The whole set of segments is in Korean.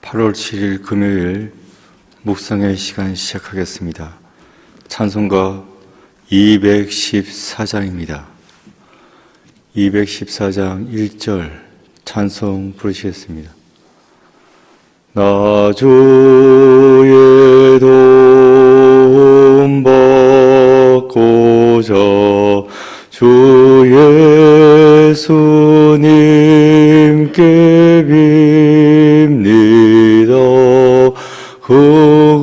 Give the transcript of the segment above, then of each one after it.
8월 7일 금요일 묵상의 시간 시작하겠습니다. 찬송가 214장입니다. 214장 1절 찬송 부르시겠습니다. 나 주의 도움 받고자 주 예수님께 빕니다. 그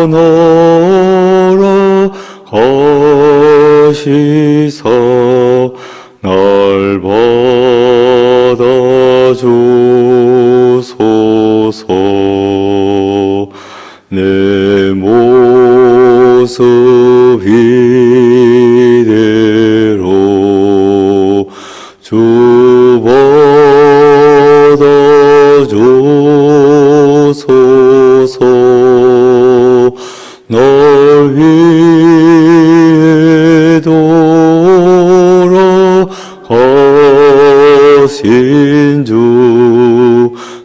구원하러 가시사 날 받아주소서. 내 모습 이대로 주 받아주소서. 널 위해 돌아가신 주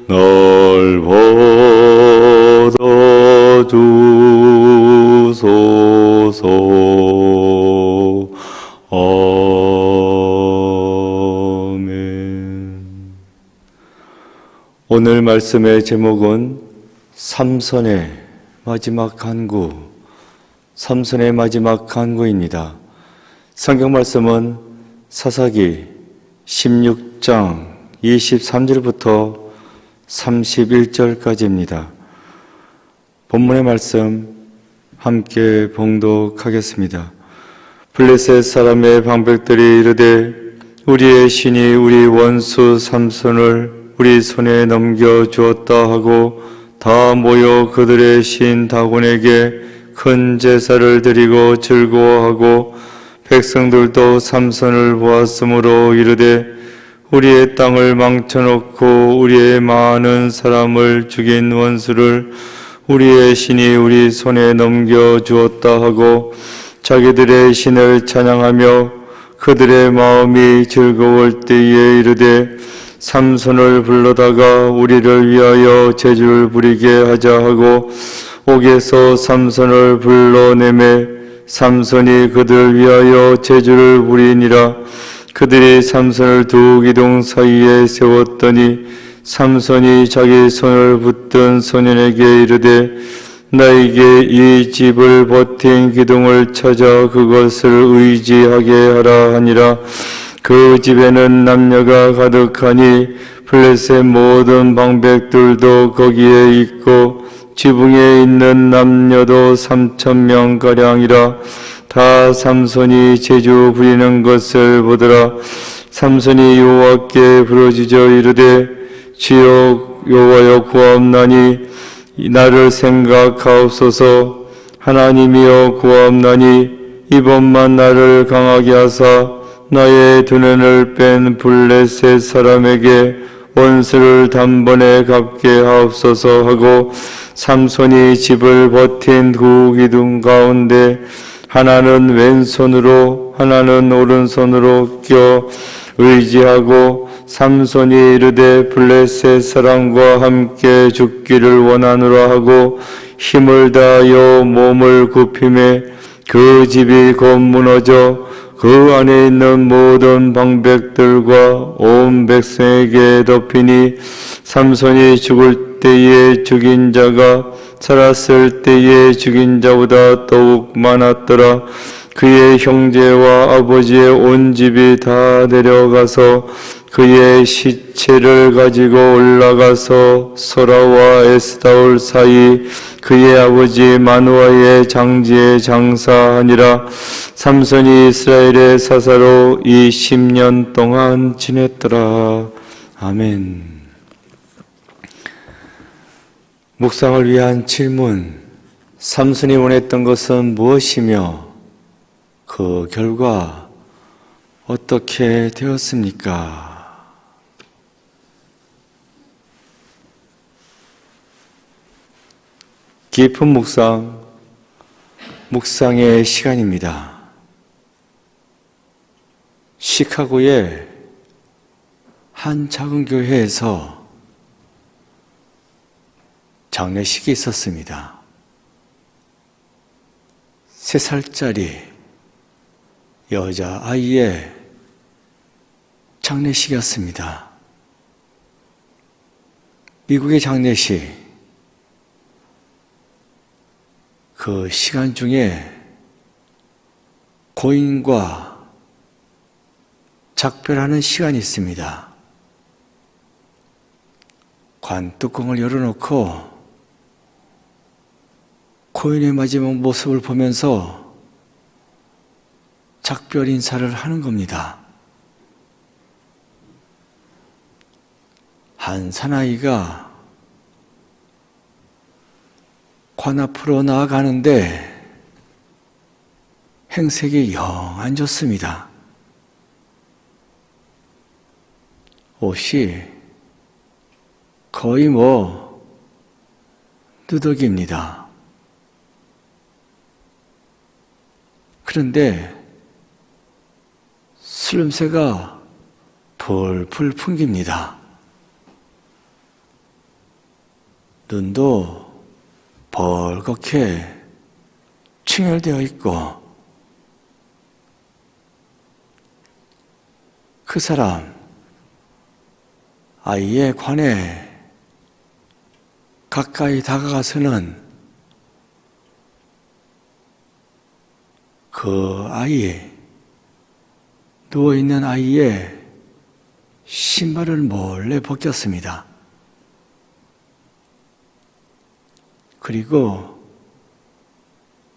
날 받아주소서. 아멘. 오늘 말씀의 제목은 삼손의 마지막 간구, 삼손의 마지막 간구입니다. 성경 말씀은 사사기 16장 23절부터 31절까지입니다. 본문의 말씀 함께 봉독하겠습니다. 블레셋 사람의 방백들이 이르되 우리의 신이 우리 원수 삼손을 우리 손에 넘겨주었다 하고 다 모여 그들의 신 다곤에게 큰 제사를 드리고 즐거워하고 백성들도 삼손을 보았으므로 이르되 우리의 땅을 망쳐놓고 우리의 많은 사람을 죽인 원수를 우리의 신이 우리 손에 넘겨주었다 하고 자기들의 신을 찬양하며 그들의 마음이 즐거울 때에 이르되 삼손을 불러다가 우리를 위하여 제주를 부리게 하자 하고 옥에서 삼손을 불러내매 삼손이 그들을 위하여 제주를 부리니라. 그들이 삼손을 두 기둥 사이에 세웠더니 삼손이 자기 손을 붙든 소년에게 이르되 나에게 이 집을 버틴 기둥을 찾아 그것을 의지하게 하라 하니라. 그 집에는 남녀가 가득하니 블레셋 모든 방백들도 거기에 있고 지붕에 있는 남녀도 3,000명가량이라. 다 삼손이 제주 부리는 것을 보더라. 삼손이 여호와께 부르짖어 이르되 주여 여호와여 구하옵나니 나를 생각하옵소서. 하나님이여 구하옵나니 이번만 나를 강하게 하사 나의 두 눈을 뺀 블레셋 사람에게 원수를 단번에 갚게 하옵소서 하고 삼손이 집을 버틴 두 기둥 가운데 하나는 왼손으로 하나는 오른손으로 껴 의지하고 삼손이 이르되 블레셋 사람과 함께 죽기를 원하노라 하고 힘을 다하여 몸을 굽히매 그 집이 곧 무너져 그 안에 있는 모든 방백들과 온 백성에게 덮이니 삼손이 죽을 때에 죽인 자가 살았을 때에 죽인 자보다 더욱 많았더라. 그의 형제와 아버지의 온 집이 다 내려가서 그의 시체를 가지고 올라가서 소라와 에스다올 사이 그의 아버지 마누아의 장지에 장사하니라. 삼손이 이스라엘의 사사로 20년 동안 지냈더라. 아멘. 묵상을 위한 질문, 삼손이 원했던 것은 무엇이며 그 결과 어떻게 되었습니까? 깊은 묵상의 시간입니다. 시카고의 한 작은 교회에서 장례식이 있었습니다. 3살짜리 여자아이의 장례식이었습니다. 미국의 장례식, 그 시간 중에 고인과 작별하는 시간이 있습니다. 관 뚜껑을 열어놓고 고인의 마지막 모습을 보면서 작별 인사를 하는 겁니다. 한 사나이가 관 앞으로 나아가는데 행색이 영 안 좋습니다. 옷이 거의 누더기입니다. 그런데 술 냄새가 풀풀 풍깁니다. 눈도 벌겋게 충혈되어 있고, 그 사람 아이의 관에 가까이 다가가서는 그 아이, 누워있는 아이의 신발을 몰래 벗겼습니다. 그리고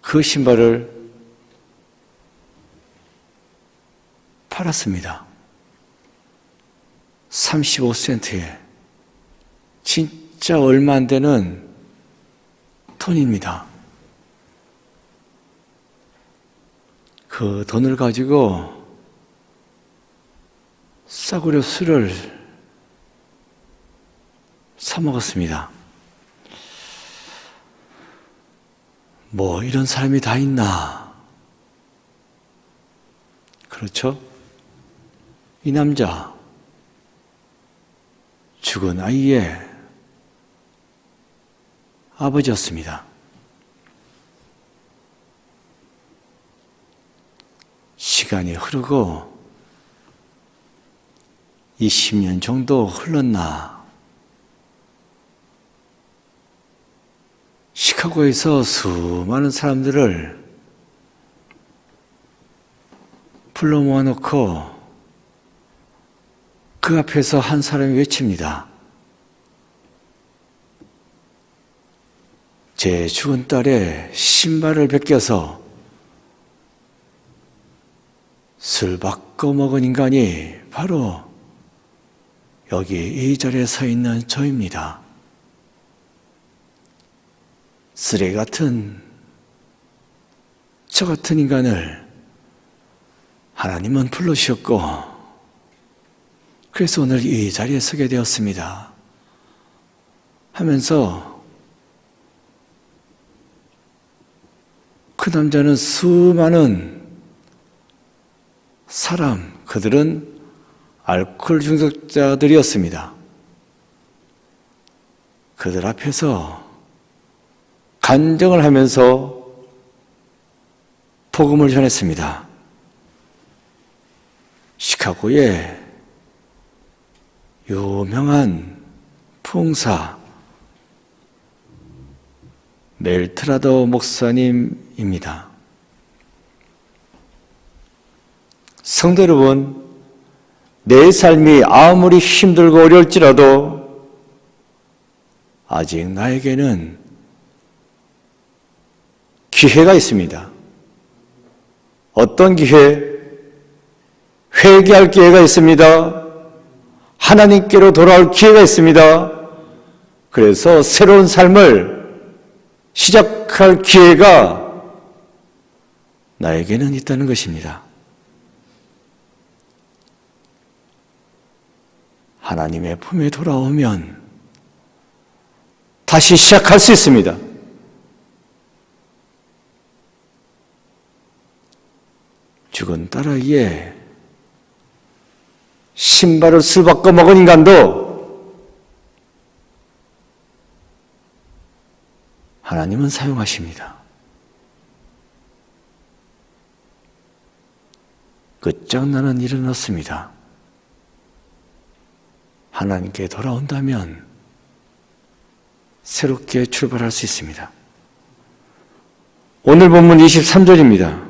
그 신발을 팔았습니다. 35센트에. 진짜 얼마 안 되는 돈입니다. 그 돈을 가지고 싸구려 술을 사 먹었습니다. 이런 사람이 다 있나? 그렇죠? 이 남자, 죽은 아이의 아버지였습니다. 시간이 흐르고 20년 정도 흘렀나, 시카고에서 수많은 사람들을 불러 모아놓고 그 앞에서 한 사람이 외칩니다. 제 죽은 딸의 신발을 벗겨서 술 바꿔 먹은 인간이 바로 여기 이 자리에 서 있는 저입니다. 쓰레기 같은 저 같은 인간을 하나님은 불러주셨고, 그래서 오늘 이 자리에 서게 되었습니다 하면서 그 남자는 수많은 사람, 그들은 알코올 중독자들이었습니다. 그들 앞에서 간증을 하면서 복음을 전했습니다. 시카고의 유명한 풍사 멜트라더 목사님입니다. 성도 여러분, 내 삶이 아무리 힘들고 어려울지라도 아직 나에게는 기회가 있습니다. 어떤 기회? 회개할 기회가 있습니다. 하나님께로 돌아올 기회가 있습니다. 그래서 새로운 삶을 시작할 기회가 나에게는 있다는 것입니다. 하나님의 품에 돌아오면 다시 시작할 수 있습니다. 죽은 딸아이의 신발을 술 바꿔 먹은 인간도 하나님은 사용하십니다. 끝장나는 일은 없습니다. 하나님께 돌아온다면 새롭게 출발할 수 있습니다. 오늘 본문 23절입니다.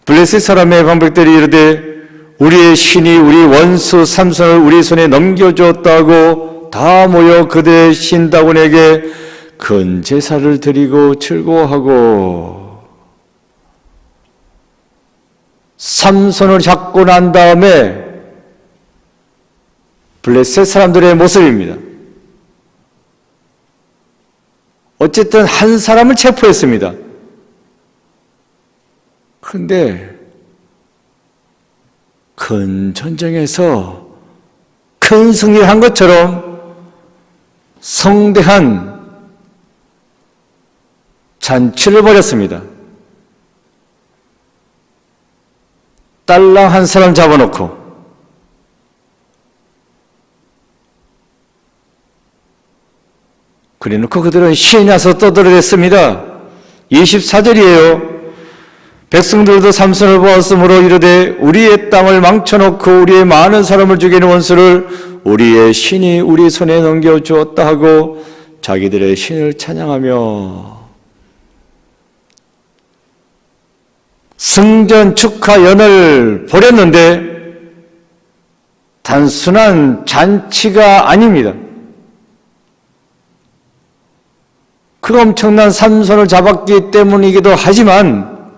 블레셋 사람의 방백들이 이르되 우리의 신이 우리 원수 삼손을 우리 손에 넘겨주었다고 다 모여 그들의 신 다곤에게 큰 제사를 드리고 즐거워하고, 삼손을 잡고 난 다음에 블레셋 사람들의 모습입니다. 어쨌든 한 사람을 체포했습니다. 그런데 큰 전쟁에서 큰 승리를 한 것처럼 성대한 잔치를 벌였습니다. 딸랑 한 사람 잡아놓고 그래놓고 그들은 신이 나서 떠들어댔습니다. 24절이에요. 백성들도 삼손을 보았으므로 이르되 우리의 땅을 망쳐놓고 우리의 많은 사람을 죽이는 원수를 우리의 신이 우리 손에 넘겨주었다 하고 자기들의 신을 찬양하며 승전 축하 연을 벌였는데 단순한 잔치가 아닙니다. 그 엄청난 삼손을 잡았기 때문이기도 하지만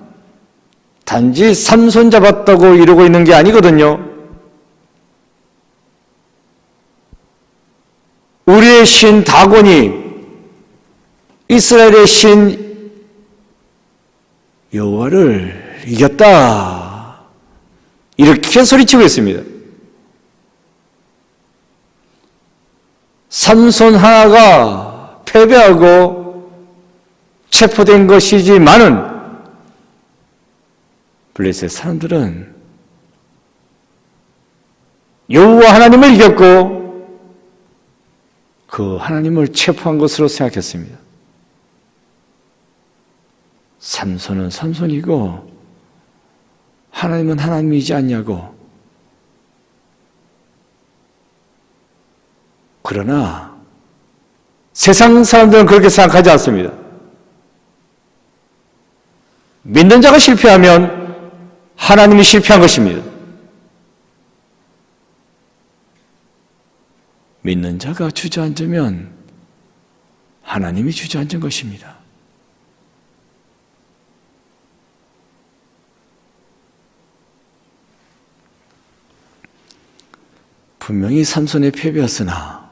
단지 삼손 잡았다고 이러고 있는 게 아니거든요. 우리의 신 다곤이 이스라엘의 신 여호와를 이겼다, 이렇게 소리치고 있습니다. 삼손 하나가 패배하고 체포된 것이지만은 블레셋 사람들은 여호와 하나님을 이겼고 그 하나님을 체포한 것으로 생각했습니다. 삼손은 삼손이고 하나님은 하나님이지 않냐고. 그러나 세상 사람들은 그렇게 생각하지 않습니다. 믿는 자가 실패하면 하나님이 실패한 것입니다. 믿는 자가 주저앉으면 하나님이 주저앉은 것입니다. 분명히 삼손의 패배였으나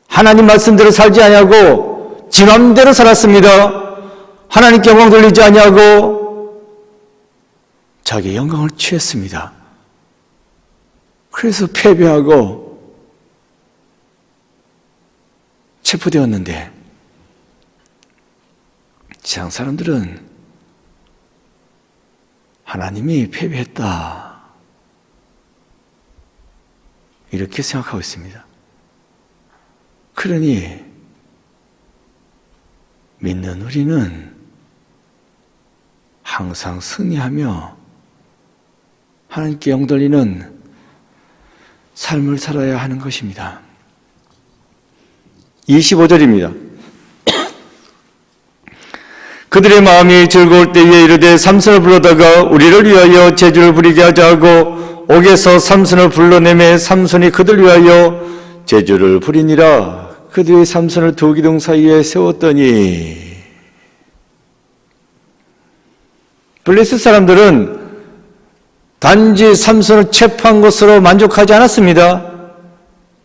하나님 말씀대로 살지 아니하고 지 맘대로 살았습니다. 하나님께 영광 돌리지 아니하고 자기 영광을 취했습니다. 그래서 패배하고 체포되었는데 세상 사람들은 하나님이 패배했다, 이렇게 생각하고 있습니다. 그러니 믿는 우리는 항상 승리하며 하나님께 영돌리는 삶을 살아야 하는 것입니다. 25절입니다. 그들의 마음이 즐거울 때에 이르되 삼손을 불러다가 우리를 위하여 제주를 부리게 하자 하고 옥에서 삼손을 불러내매 삼손이 그들 위하여 제주를 부리니라. 그들이 삼손을 두 기둥 사이에 세웠더니, 블레셋 사람들은 단지 삼손을 체포한 것으로 만족하지 않았습니다.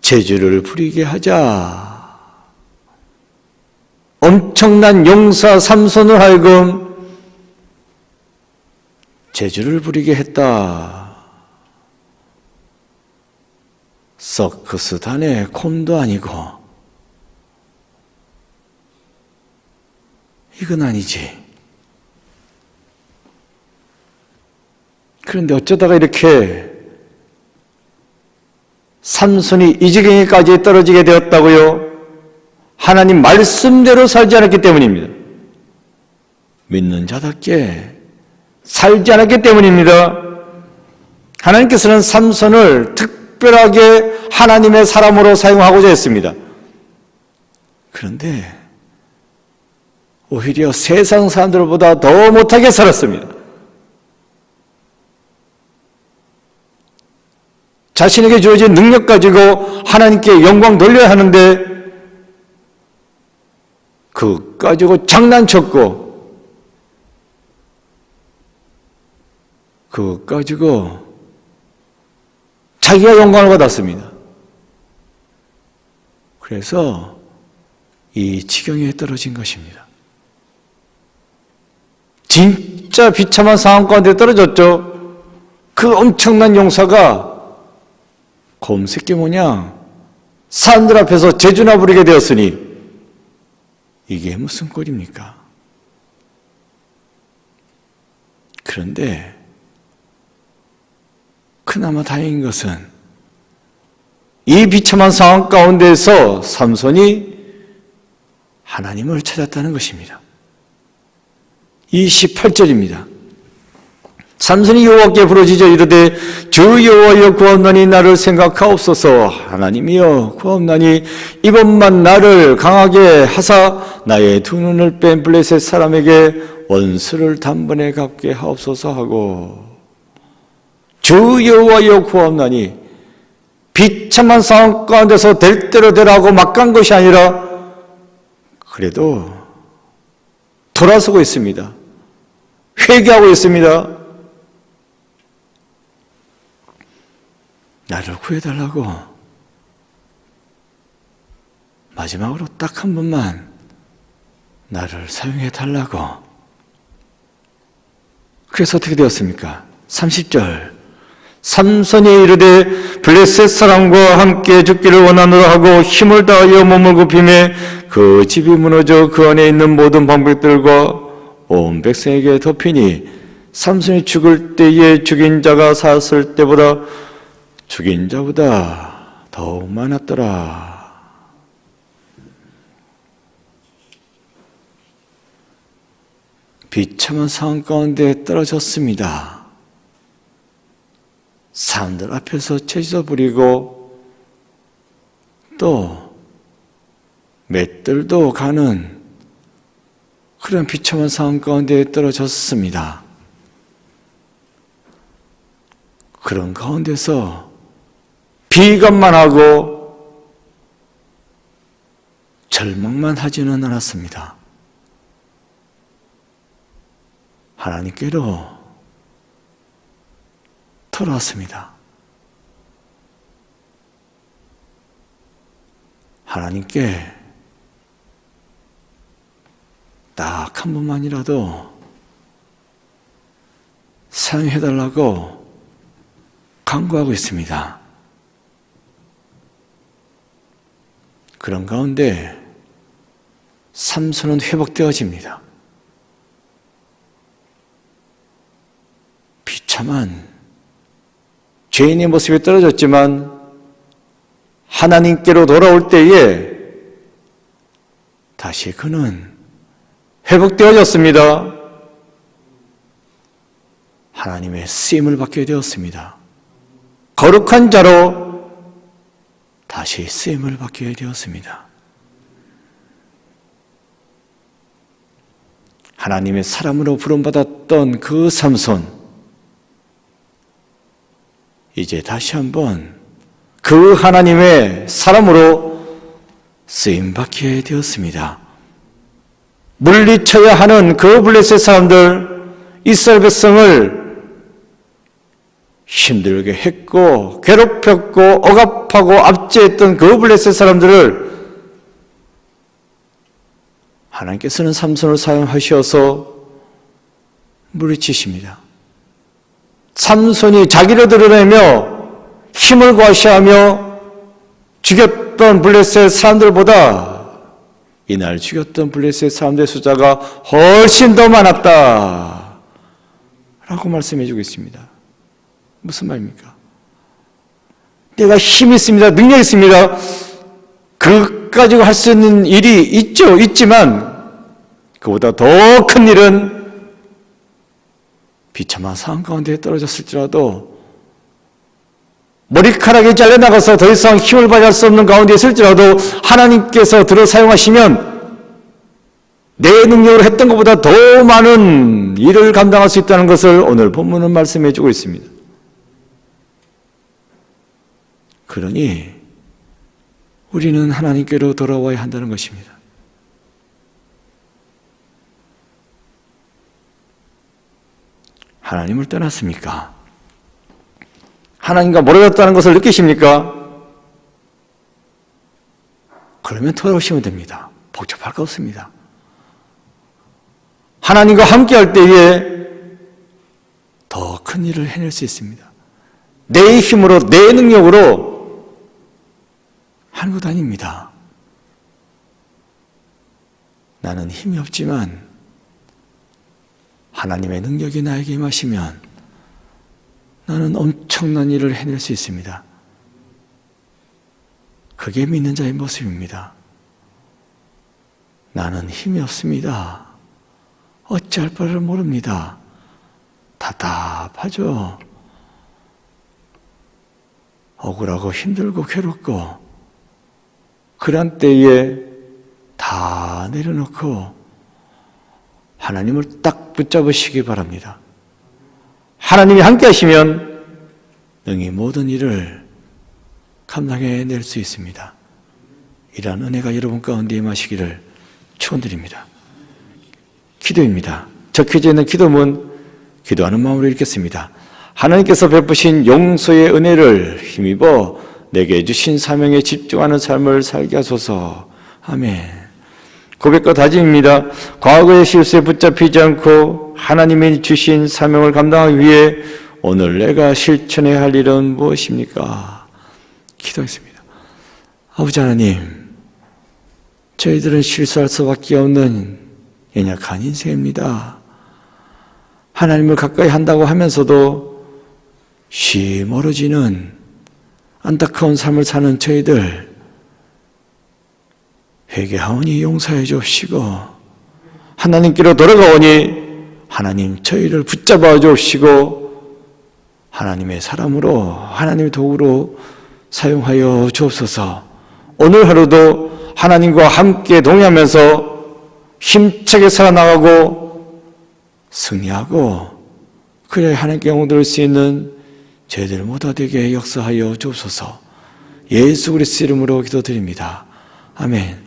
제주를 부리게 하자. 엄청난 용사 삼손을 하여금 제주를 부리게 했다. 서커스단의 콤도 아니고 이건 아니지. 그런데 어쩌다가 이렇게 삼손이 이 지경에까지 떨어지게 되었다고요? 하나님 말씀대로 살지 않았기 때문입니다. 믿는 자답게 살지 않았기 때문입니다. 하나님께서는 삼손을 특별하게 하나님의 사람으로 사용하고자 했습니다. 그런데 오히려 세상 사람들보다 더 못하게 살았습니다. 자신에게 주어진 능력 가지고 하나님께 영광 돌려야 하는데 그거 가지고 장난쳤고 그거 가지고 자기가 영광을 받았습니다. 그래서 이 지경에 떨어진 것입니다. 진짜 비참한 상황 가운데 떨어졌죠. 그 엄청난 용사가 곰새끼 모양 사람들 앞에서 제주나 부리게 되었으니 이게 무슨 꼴입니까? 그런데 그나마 다행인 것은 이 비참한 상황 가운데서 삼손이 하나님을 찾았다는 것입니다. 28절입니다. 삼손이 여호와께 부르짖어 이르되 주 여호와여 구하옵나니 나를 생각하옵소서. 하나님이여 구하옵나니 이번만 나를 강하게 하사 나의 두 눈을 뺀 블레셋 사람에게 원수를 단번에 갚게 하옵소서 하고 주 여호와여 구하옵나니 비참한 상황 가운데서 될 대로 되라고 막 간 것이 아니라 그래도 돌아서고 있습니다. 회개하고 있습니다. 나를 구해달라고 마지막으로 딱 한 번만 나를 사용해달라고. 그래서 어떻게 되었습니까? 30절 삼손이 이르되 블레셋 사람과 함께 죽기를 원하노라 하고 힘을 다하여 몸을 굽히매 그 집이 무너져 그 안에 있는 모든 방백들과 온 백성에게 덮이니 삼손이 죽을 때에 죽인 자가 살았을 때보다 죽인 자보다 더욱 많았더라. 비참한 상황 가운데 떨어졌습니다. 사람들 앞에서 채져 부리고 또 맷들도 가는 그런 비참한 상황 가운데 떨어졌습니다. 그런 가운데서 비관만 하고 절망만 하지는 않았습니다. 하나님께로 돌아왔습니다. 하나님께 딱 한 번만이라도 사용해달라고 간구하고 있습니다. 그런 가운데 삼손은 회복되어집니다. 비참한 죄인의 모습에 떨어졌지만 하나님께로 돌아올 때에 다시 그는 회복되어졌습니다. 하나님의 쓰임을 받게 되었습니다. 거룩한 자로 다시 쓰임을 받게 되었습니다. 하나님의 사람으로 부름받았던 그 삼손, 이제 다시 한번 그 하나님의 사람으로 쓰임받게 되었습니다. 물리쳐야 하는 그 블레셋 사람들, 이스라엘 백성을 힘들게 했고 괴롭혔고 억압하고 압제했던 그 블레셋 사람들을 하나님께서는 삼손을 사용하셔서 물리치십니다. 삼손이 자기를 드러내며 힘을 과시하며 죽였던 블레셋 사람들보다 이날 죽였던 블레셋 사람들의 숫자가 훨씬 더 많았다 라고 말씀해 주고 있습니다. 무슨 말입니까? 내가 힘이 있습니다. 능력이 있습니다. 그 가지고 할 수 있는 일이 있지만 그보다 더 큰 일은 비참한 상황 가운데 떨어졌을지라도 머리카락이 잘려나가서 더 이상 힘을 발휘할 수 없는 가운데 있을지라도 하나님께서 들어 사용하시면 내 능력으로 했던 것보다 더 많은 일을 감당할 수 있다는 것을 오늘 본문은 말씀해 주고 있습니다. 그러니 우리는 하나님께로 돌아와야 한다는 것입니다. 하나님을 떠났습니까? 하나님과 멀어졌다는 것을 느끼십니까? 그러면 돌아오시면 됩니다. 복잡할 거 없습니다. 하나님과 함께 할 때에 더 큰 일을 해낼 수 있습니다. 내 힘으로, 내 능력으로 하는 것 아닙니다. 나는 힘이 없지만 하나님의 능력이 나에게 임하시면 나는 엄청난 일을 해낼 수 있습니다. 그게 믿는 자의 모습입니다. 나는 힘이 없습니다. 어찌할 바를 모릅니다. 답답하죠. 억울하고 힘들고 괴롭고 그런 때에 다 내려놓고 하나님을 딱 붙잡으시기 바랍니다. 하나님이 함께 하시면 능히 모든 일을 감당해낼 수 있습니다. 이러한 은혜가 여러분 가운데 임하시기를 축원드립니다. 기도입니다. 적혀져 있는 기도문 기도하는 마음으로 읽겠습니다. 하나님께서 베푸신 용서의 은혜를 힘입어 내게 주신 사명에 집중하는 삶을 살게 하소서. 아멘. 고백과 다짐입니다. 과거의 실수에 붙잡히지 않고 하나님이 주신 사명을 감당하기 위해 오늘 내가 실천해야 할 일은 무엇입니까? 기도했습니다. 아버지 하나님, 저희들은 실수할 수밖에 없는 연약한 인생입니다. 하나님을 가까이 한다고 하면서도 쉬 멀어지는 안타까운 삶을 사는 저희들 회개하오니 용서해 주옵시고 하나님께로 돌아가오니 하나님 저희를 붙잡아 주옵시고 하나님의 사람으로 하나님의 도구로 사용하여 주옵소서. 오늘 하루도 하나님과 함께 동행하면서 힘차게 살아나가고 승리하고 그래야 하나님께 영광 돌릴 수 있는 저희들 모두 되게 역사하여 주옵소서. 예수 그리스도 이름으로 기도드립니다. 아멘.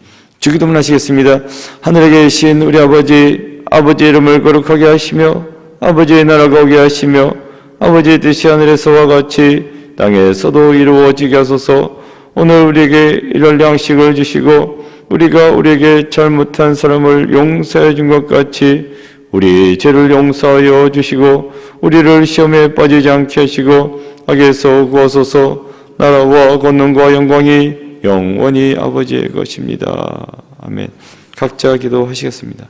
주기도문 하시겠습니다. 하늘에 계신 우리 아버지, 아버지의 이름을 거룩하게 하시며 아버지의 나라가 오게 하시며 아버지의 뜻이 하늘에서와 같이 땅에서도 이루어지게 하소서. 오늘 우리에게 일할 양식을 주시고 우리가 우리에게 잘못한 사람을 용서해 준 것 같이 우리 죄를 용서하여 주시고 우리를 시험에 빠지지 않게 하시고 악에서 구하소서. 나라와 권능과 영광이 영원히 아버지의 것입니다. 아멘. 각자 기도하시겠습니다.